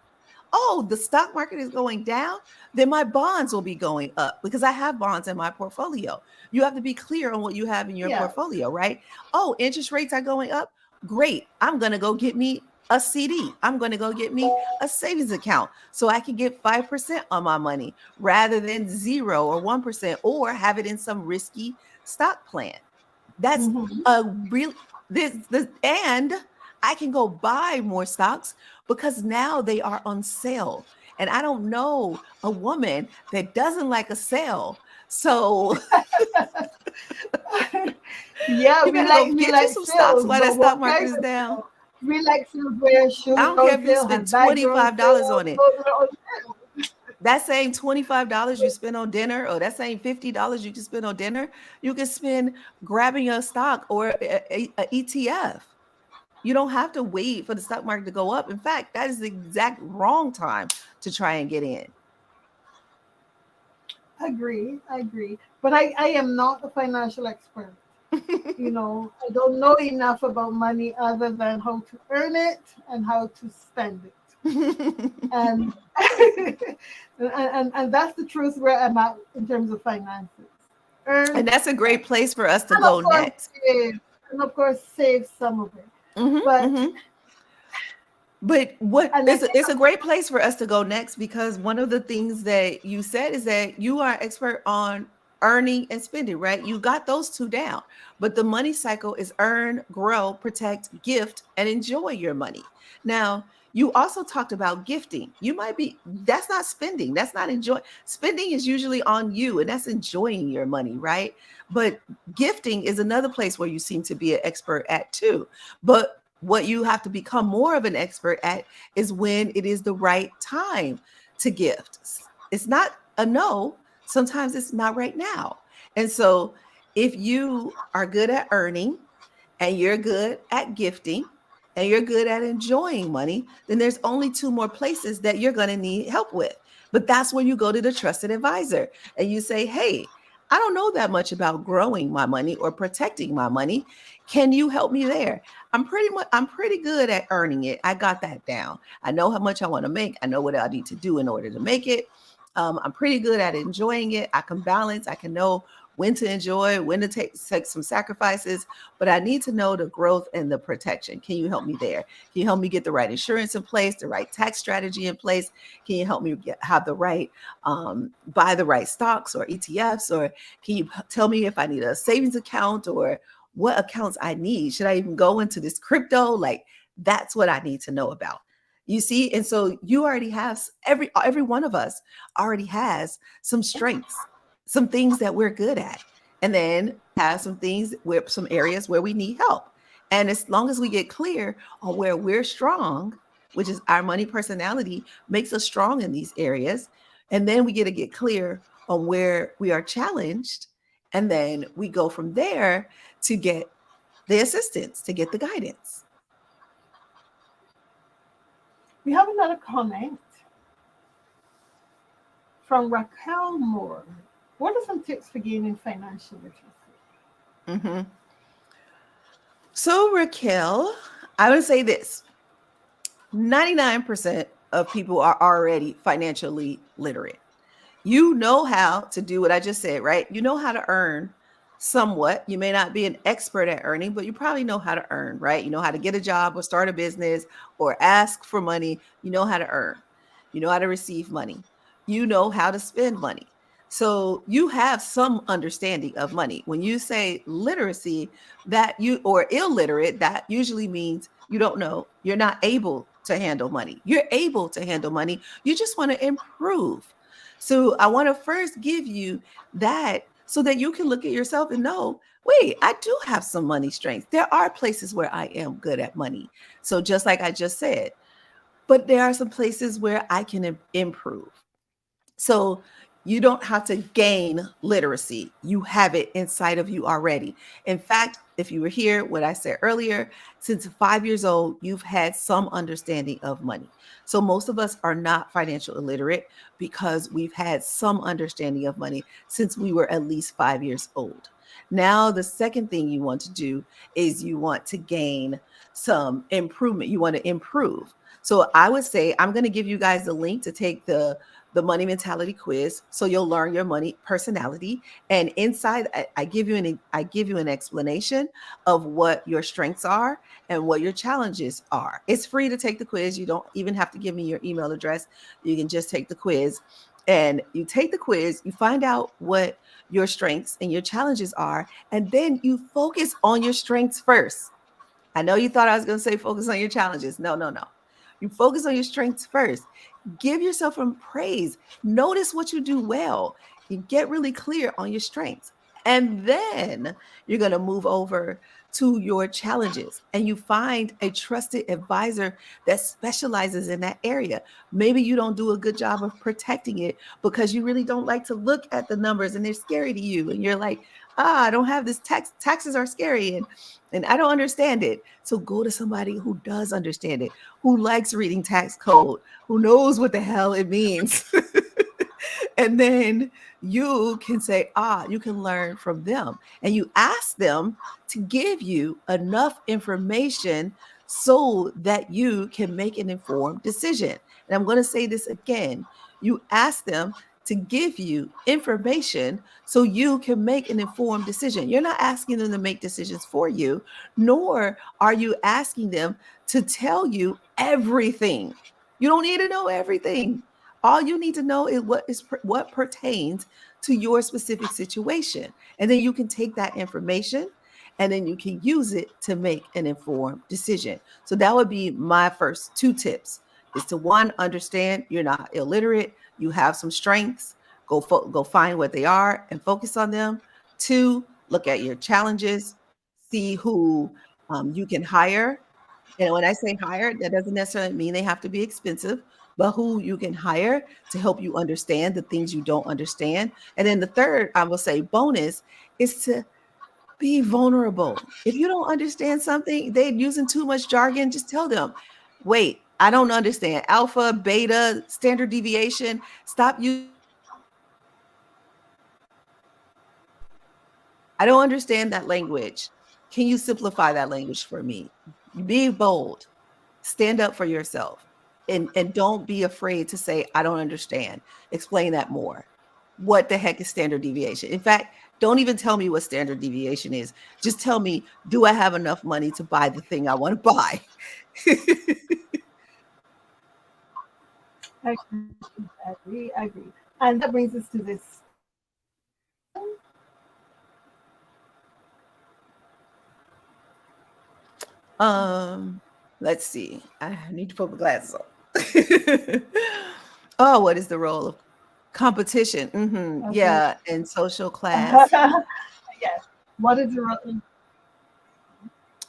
Oh, the stock market is going down, then my bonds will be going up because I have bonds in my portfolio." You have to be clear on what you have in your yeah. portfolio, right? Oh, interest rates are going up. Great. I'm going to go get me a CD. I'm going to go get me a savings account so I can get 5% on my money rather than 0 or 1%, or have it in some risky stock plan. That's Hmm. a real this and I can go buy more stocks because now they are on sale. And I don't know a woman that doesn't like a sale. So Yeah, you we better go like we get you like some stocks sales, while that but stock what market kinds is of down. sales? We like sales where I shoes don't care on if you sale, spend handbags are on $25 sale, on it. clothes are on sale. That same $25 you spend on dinner, or that same $50 you can spend on dinner, you can spend grabbing a stock or a ETF. You don't have to wait for the stock market to go up. In fact, that is the exact wrong time to try and get in. I agree. But I am not a financial expert. I don't know enough about money other than how to earn it and how to spend it. And and that's the truth where I'm at in terms of finances. And Earn, that's a spend, great place for us to and of go course next. save, and of course save some of it. Hmm. But Hmm. But what And let's say, it's a great place for us to go next, because one of the things that you said is that you are expert on earning and spending, right? You got those two down. But the money cycle is earn, grow, protect, gift, and enjoy your money. Now, you also talked about gifting. You might be, that's not spending. That's not enjoy. Spending is usually on you, and that's enjoying your money, right? But gifting is another place where you seem to be an expert at too. But what you have to become more of an expert at is when it is the right time to gift. It's not a no. Sometimes it's not right now. And so if you are good at earning and you're good at gifting and you're good at enjoying money, then there's only two more places that you're going to need help with. But that's when you go to the trusted advisor and you say, hey, I don't know that much about growing my money or protecting my money. Can you help me there? I'm pretty good at earning it. I got that down. I know how much I want to make. I know what I need to do in order to make it. I'm pretty good at enjoying it. I can balance. I can know when to enjoy, when to take some sacrifices, but I need to know the growth and the protection. Can you help me there? Can you help me get the right insurance in place, the right tax strategy in place? Can you help me have the right, buy the right stocks or ETFs? Or can you tell me if I need a savings account or what accounts I need? Should I even go into this crypto? Like, that's what I need to know about. You see, and so you already have every one of us already has some strengths, some things that we're good at, and then have some things where some areas where we need help. And as long as we get clear on where we're strong, which is our money personality makes us strong in these areas, and then we get to get clear on where we are challenged, and then we go from there to get the assistance, to get the guidance. we have another comment from Raquel Moore. What are some tips for gaining financial literacy? Mm-hmm. So, Raquel, I would say this: 99% of people are already financially literate. You know how to do what I just said, right? You know how to earn somewhat. You may not be an expert at earning, but you probably know how to earn, right? You know how to get a job or start a business or ask for money. You know how to earn. You know how to receive money. You know how to spend money. So you have some understanding of money. When you say literacy, that you or illiterate, that usually means you don't know, you're not able to handle money. You're able to handle money. You just want to improve. So I want to first give you that so that you can look at yourself and know, wait, I do have some money strengths. There are places where I am good at money. So just like I just said, but there are some places where I can improve. So you don't have to gain literacy. You have it inside of you already. In fact, if you were here, what I said earlier, since 5 years old, you've had some understanding of money. So most of us are not financial illiterate because we've had some understanding of money since we were at least 5 years old. Now, the second thing you want to do is you want to gain some improvement. You want to improve. So I would say I'm going to give you guys the link to take the money mentality quiz, so you'll learn your money personality. And inside, I give you an explanation of what your strengths are and what your challenges are. It's free to take the quiz. You don't even have to give me your email address. You can just take the quiz. And you take the quiz, you find out what your strengths and your challenges are, and then you focus on your strengths first. I know you thought I was going to say focus on your challenges. No, no, no. You focus on your strengths first. Give yourself some praise. Notice what you do well. You get really clear on your strengths. And then you're going to move over to your challenges and you find a trusted advisor that specializes in that area. Maybe you don't do a good job of protecting it because you really don't like to look at the numbers and they're scary to you. And you're like, I don't have this taxes are scary and I don't understand it. So go to somebody who does understand it, who likes reading tax code, who knows what the hell it means. And then you can say, you can learn from them. And you ask them to give you enough information so that you can make an informed decision. And I'm going to say this again. You ask them to give you information so you can make an informed decision. You're not asking them to make decisions for you, nor are you asking them to tell you everything. You don't need to know everything. All you need to know is what pertains to your specific situation. And then you can take that information and then you can use it to make an informed decision. So that would be my first two tips, is to one, understand you're not illiterate, you have some strengths, go find what they are and focus on them. Two, look at your challenges, see who you can hire. And when I say hire, that doesn't necessarily mean they have to be expensive, but who you can hire to help you understand the things you don't understand. And then the third, I will say bonus, is to be vulnerable. If you don't understand something, they're using too much jargon, just tell them, wait, I don't understand. Alpha, beta, standard deviation. Stop using. I don't understand that language. Can you simplify that language for me? Be bold. Stand up for yourself. And don't be afraid to say, I don't understand. Explain that more. What the heck is standard deviation? In fact, don't even tell me what standard deviation is. Just tell me, do I have enough money to buy the thing I want to buy? I agree. I agree. And that brings us to this. Let's see. I need to put my glasses on. Oh, what is the role of competition? Okay. Yeah, and social class. Yes. What is the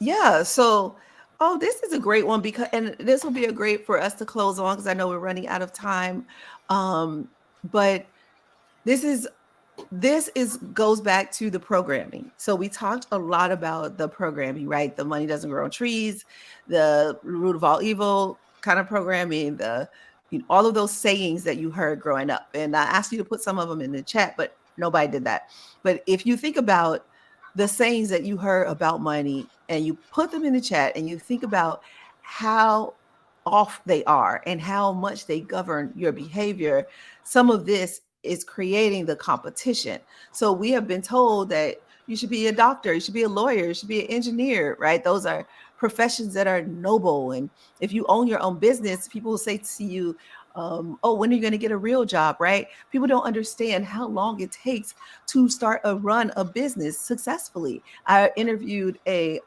Yeah, so this is a great one, because and this will be a great for us to close on because I know we're running out of time. But this is goes back to the programming. So we talked a lot about the programming, right? The money doesn't grow on trees, the root of all evil kind of programming, all of those sayings that you heard growing up. And I asked you to put some of them in the chat, but nobody did that. But if you think about the sayings that you heard about money and you put them in the chat and you think about how off they are and how much they govern your behavior, some of this is creating the competition. So we have been told that you should be a doctor, you should be a lawyer, you should be an engineer, right? Those are professions that are noble. And if you own your own business, people will say to you, oh, when are you going to get a real job, right? People don't understand how long it takes to start run a business successfully. I interviewed a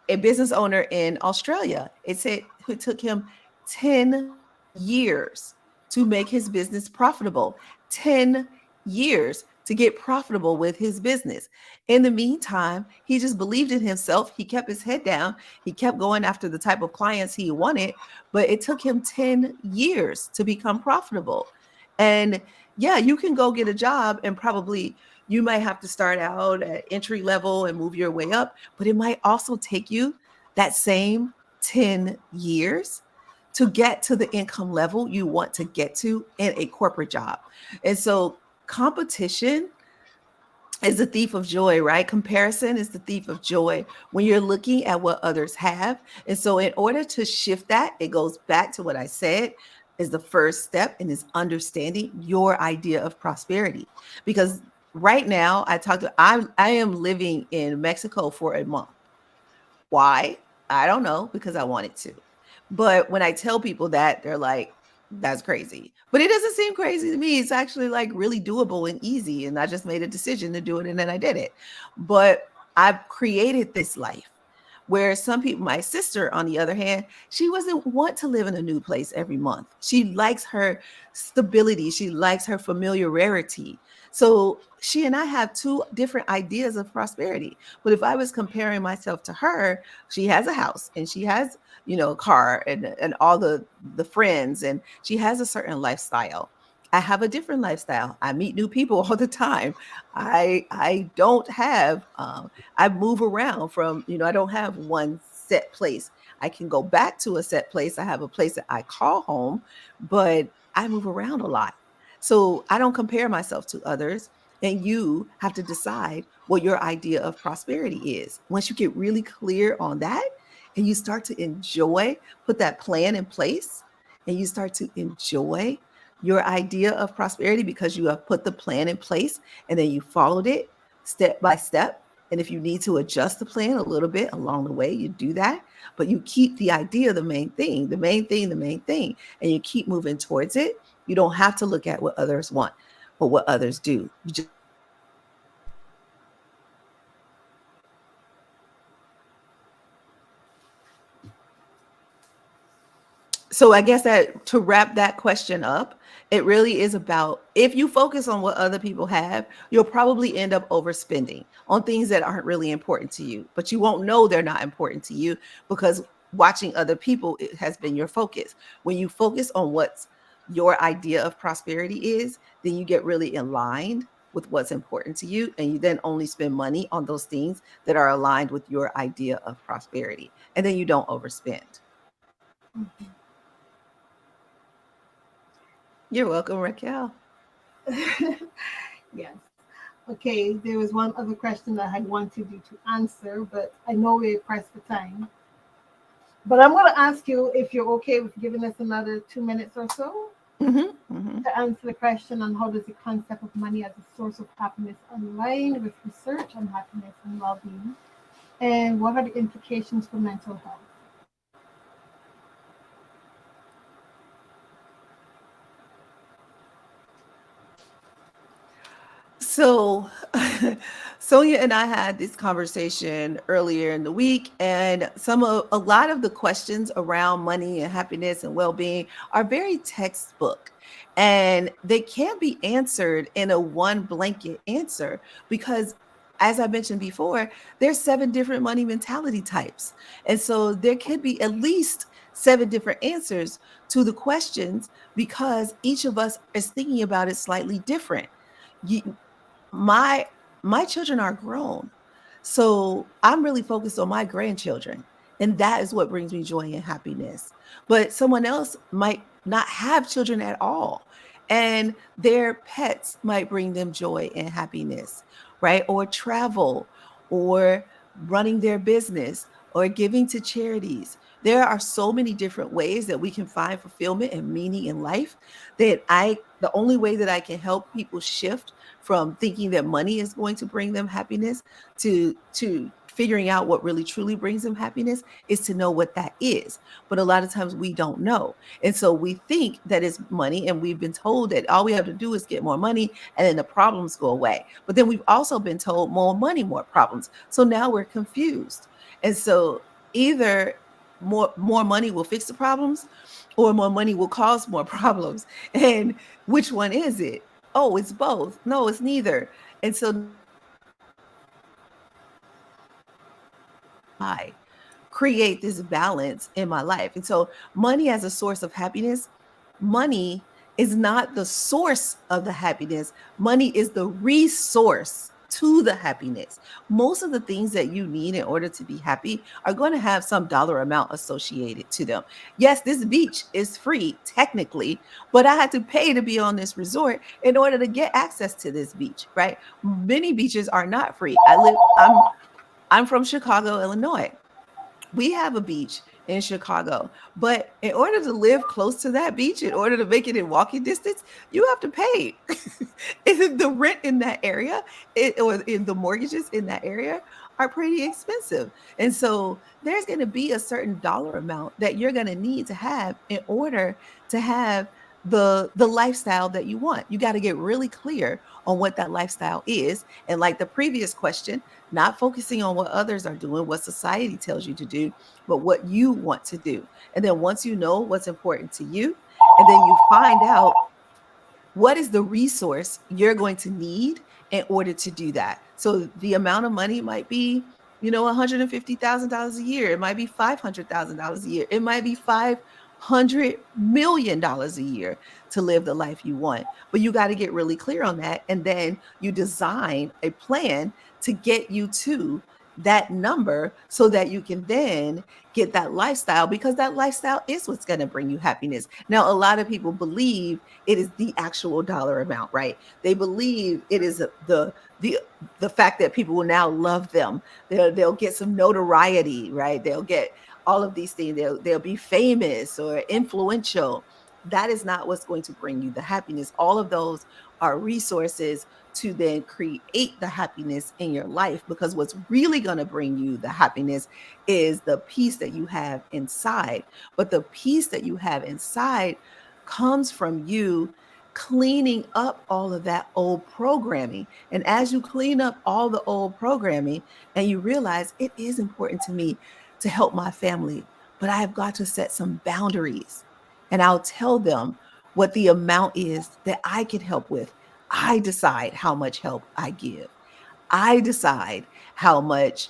business owner in Australia. It said it took him 10 years to make his business profitable. 10 years to get profitable with his business. In the meantime, he just believed in himself. He kept his head down. He kept going after the type of clients he wanted, but it took him 10 years to become profitable. And yeah, you can go get a job and probably you might have to start out at entry level and move your way up, but it might also take you that same 10 years to get to the income level you want to get to in a corporate job. And so competition is the thief of joy, right? Comparison is the thief of joy when you're looking at what others have. And so in order to shift that, it goes back to what I said is the first step, and is understanding your idea of prosperity. Because right now I am living in Mexico for a month. Why? I don't know, because I wanted to. But when I tell people that, they're like, that's crazy. But it doesn't seem crazy to me. It's actually like really doable and easy. And I just made a decision to do it and then I did it. But I've created this life where some people, my sister, on the other hand, she doesn't want to live in a new place every month. She likes her stability. She likes her familiarity. So she and I have two different ideas of prosperity. But if I was comparing myself to her, she has a house and she has, a car and all the friends, and she has a certain lifestyle. I have a different lifestyle. I meet new people all the time. I don't have I move around from, I don't have one set place. I can go back to a set place. I have a place that I call home, but I move around a lot. So I don't compare myself to others. And you have to decide what your idea of prosperity is. Once you get really clear on that and you start to enjoy, put that plan in place, and you start to enjoy your idea of prosperity because you have put the plan in place and then you followed it step by step. And if you need to adjust the plan a little bit along the way, you do that. But you keep the idea the main thing, the main thing, the main thing, and you keep moving towards it. You don't have to look at what others want or what others do. You just so I guess that to wrap that question up, it really is about if you focus on what other people have, you'll probably end up overspending on things that aren't really important to you, but you won't know they're not important to you because watching other people it has been your focus. When you focus on what's your idea of prosperity is, then you get really aligned with what's important to you and you then only spend money on those things that are aligned with your idea of prosperity and then you don't overspend. Mhm. You're welcome, Raquel. Yes. Okay, there was one other question that I wanted you to answer, but I know we're pressed for time. But I'm going to ask you if you're okay with giving us another 2 minutes or so Mm-hmm, mm-hmm. to answer the question on how does the concept of money as a source of happiness align with research on happiness and well-being, and what are the implications for mental health? So, Sonia and I had this conversation earlier in the week, and a lot of the questions around money and happiness and well-being are very textbook, and they can't be answered in a one blanket answer because, as I mentioned before, there's 7 different money mentality types, and so there could be at least 7 different answers to the questions because each of us is thinking about it slightly different. My my children are grown. So I'm really focused on my grandchildren. And that is what brings me joy and happiness. But someone else might not have children at all. And their pets might bring them joy and happiness, right? Or travel, or running their business, or giving to charities. There are so many different ways that we can find fulfillment and meaning in life that the only way that I can help people shift from thinking that money is going to bring them happiness to figuring out what really truly brings them happiness is to know what that is. But a lot of times we don't know. And so we think that it's money and we've been told that all we have to do is get more money and then the problems go away. But then we've also been told more money, more problems. So now we're confused. And so either more money will fix the problems or more money will cause more problems. And which one is it? Oh, it's both. No, it's neither. And so I create this balance in my life. And so money as a source of happiness, money is not the source of the happiness. Money is the resource to the happiness. Most of the things that you need in order to be happy are going to have some dollar amount associated to them. Yes, this beach is free technically, but I had to pay to be on this resort in order to get access to this beach, right? Many beaches are not free. I'm from Chicago, Illinois. We have a beach in Chicago, but in order to live close to that beach, in order to make it in walking distance, you have to pay. The rent in that area, or in the mortgages in that area are pretty expensive. And so there's going to be a certain dollar amount that you're going to need to have in order to have the lifestyle that you want. You got to get really clear on what that lifestyle is. And like the previous question, not focusing on what others are doing, what society tells you to do, but what you want to do. And then once you know what's important to you, and then you find out what is the resource you're going to need in order to do that. So the amount of money might be, $150,000 a year. It might be $500,000 a year. It might be $500 million a year to live the life you want. But you got to get really clear on that. And then you design a plan to get you to that number so that you can then get that lifestyle, because that lifestyle is what's going to bring you happiness. Now, a lot of people believe it is the actual dollar amount, right? They believe it is the fact that people will now love them. They'll get some notoriety, right? They'll get all of these things. They'll be famous or influential. that is not what's going to bring you the happiness. All of those are resources to then create the happiness in your life, because what's really going to bring you the happiness is the peace that you have inside. But the peace that you have inside comes from you cleaning up all of that old programming. And as you clean up all the old programming and you realize it is important to me to help my family, but I have got to set some boundaries, and I'll tell them what the amount is that I can help with. I decide how much help I give. I decide how much,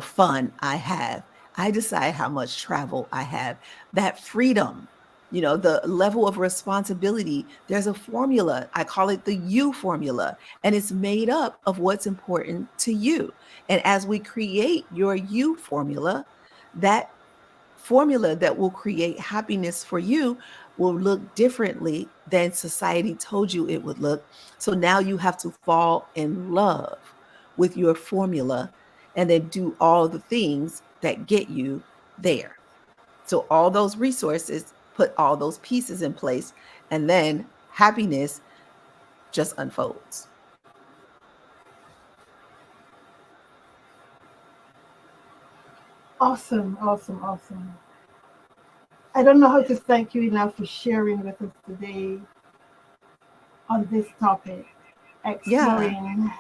fun I have. I decide how much travel I have. That freedom, the level of responsibility, there's a formula. I call it the you formula, and it's made up of what's important to you. And as we create your you formula, that formula that will create happiness for you will look differently than society told you it would look. So now you have to fall in love with your formula and then do all the things that get you there. So all those resources, put all those pieces in place, and then happiness just unfolds. Awesome, awesome, awesome. I don't know how to thank you enough for sharing with us today on this topic, Yeah. exploring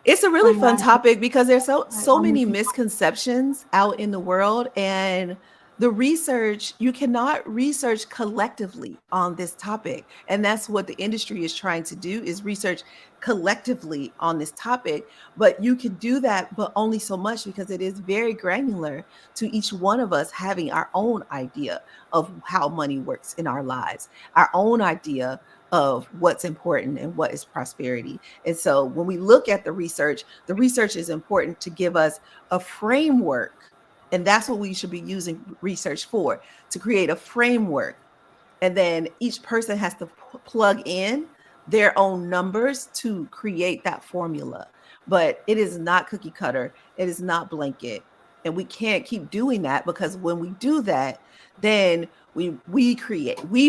It's a really fun financial. topic because there's I so many honestly, misconceptions out in the world, and the research, you cannot research collectively on this topic. And that's what the industry is trying to do, is research collectively on this topic. But you can do that, but only so much, because it is very granular to each one of us having our own idea of how money works in our lives, our own idea of what's important and what is prosperity. And so when we look at the research is important to give us a framework. And that's what we should be using research for, to create a framework. And then each person has to plug in their own numbers to create that formula. But it is not cookie cutter, it is not blanket. And we can't keep doing that, because when we do that, then we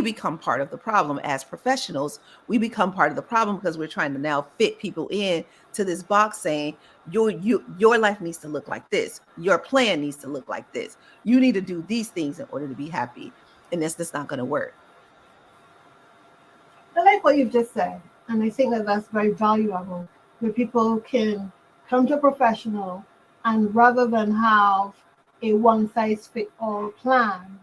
become part of the problem. As professionals, we become part of the problem, because we're trying to now fit people in to this box, saying your life needs to look like this, your plan needs to look like this, you need to do these things in order to be happy. And that's just not going to work. I like what you've just said, and I think that that's very valuable, where people can come to a professional, and rather than have a one size fit all plan,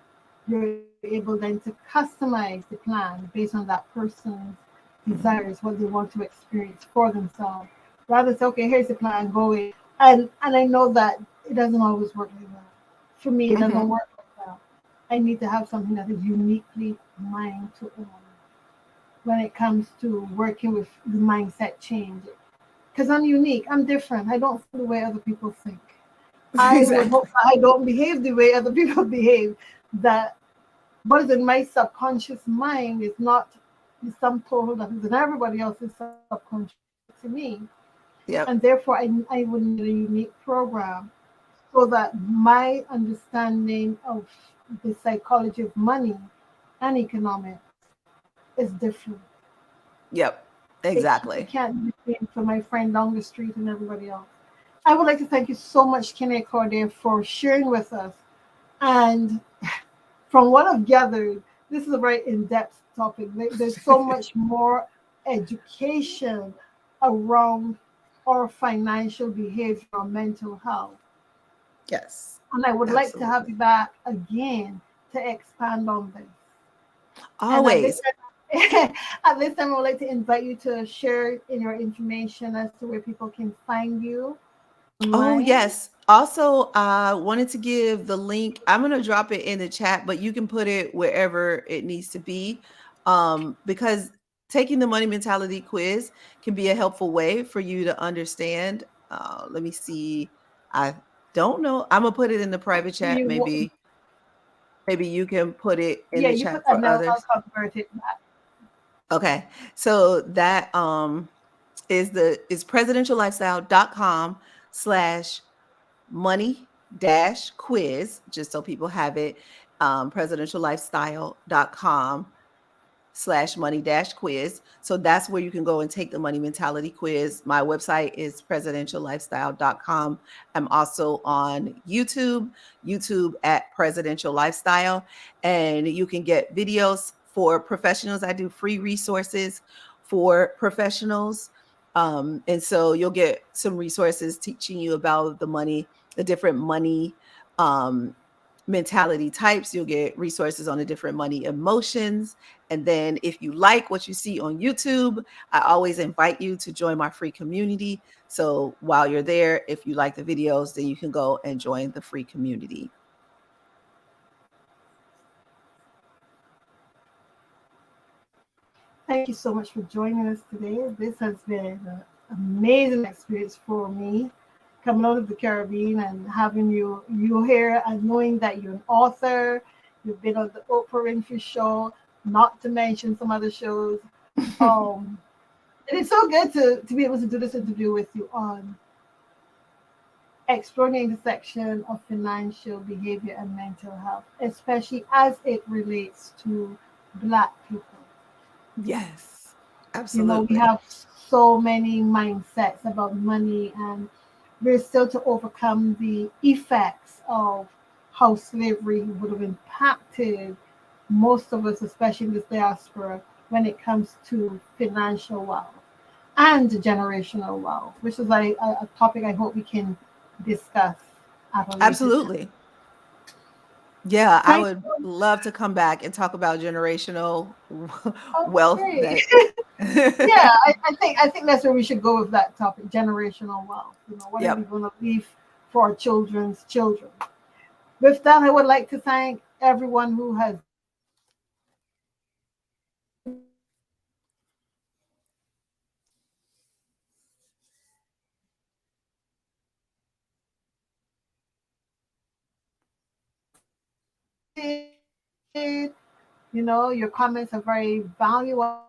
you're able then to customize the plan based on that person's desires, what they want to experience for themselves. Rather say, okay, here's the plan, go in. And I know that it doesn't always work like that. For me, it doesn't Mm-hmm. work like that. I need to have something that is uniquely mine to own when it comes to working with the mindset change. Because I'm unique, I'm different. I don't think the way other people think. I would Exactly. hope I don't behave the way other people behave. That what is in my subconscious mind is not the sum total that is in everybody else's subconscious to me. And Yep. therefore, I would need a unique program so that my understanding of the psychology of money and economics is different. Yep. It Exactly. can't be the same for my friend down the street and everybody else. I would like to thank you so much, Kiné Corder, for sharing with us. And from what I've gathered, this is a very in-depth topic. There's so much more education around our financial behavior or mental health. Yes. And I would like to have Absolutely. you back again to expand on this. And at this Always. time, at this time, I would like to invite you to share in your information as to where people can find you Oh, online. yes. Also, I wanted to give the link. I'm going to drop it in the chat, but you can put it wherever it needs to be. Because taking the money mentality quiz can be a helpful way for you to understand. Let me see. I don't know. I'm going to put it in the private chat. You, Maybe you can put it in yeah, the you put, chat and for I'll others. convert it back. Okay. So that is presidentiallifestyle.com/money dash quiz, just so people have it. Presidentiallifestyle.com money-quiz. So that's where you can go and take the money mentality quiz. My website is presidentiallifestyle.com. I'm also on YouTube at Presidential Lifestyle, and you can get videos for professionals. I do free resources for professionals. And so you'll get some resources teaching you about the different money mentality types. You'll get resources on the different money emotions. And then if you like what you see on YouTube, I always invite you to join my free community. So while you're there, if you like the videos, then you can go and join the free community. Thank you so much for joining us today. This has been an amazing experience for me, coming out of the Caribbean and having you here and knowing that you're an author. You've been on the Oprah Winfrey Show, not to mention some other shows. Um, it is so good to be able to do this interview with you on exploring the intersection of financial behavior and mental health, especially as it relates to Black people. Yes, We absolutely. have so many mindsets about money, and we're still to overcome the effects of how slavery would have impacted most of us, especially in this diaspora, when it comes to financial wealth and generational wealth, which is a topic I hope we can discuss at a later time. Absolutely. Yeah, I Thank would you. love to come back and talk about generational Oh, wealth great. that Yeah, I think that's where we should go with that topic, generational wealth. What are we Yep. going to leave for our children's children? With that, I would like to thank everyone who has your comments are very valuable.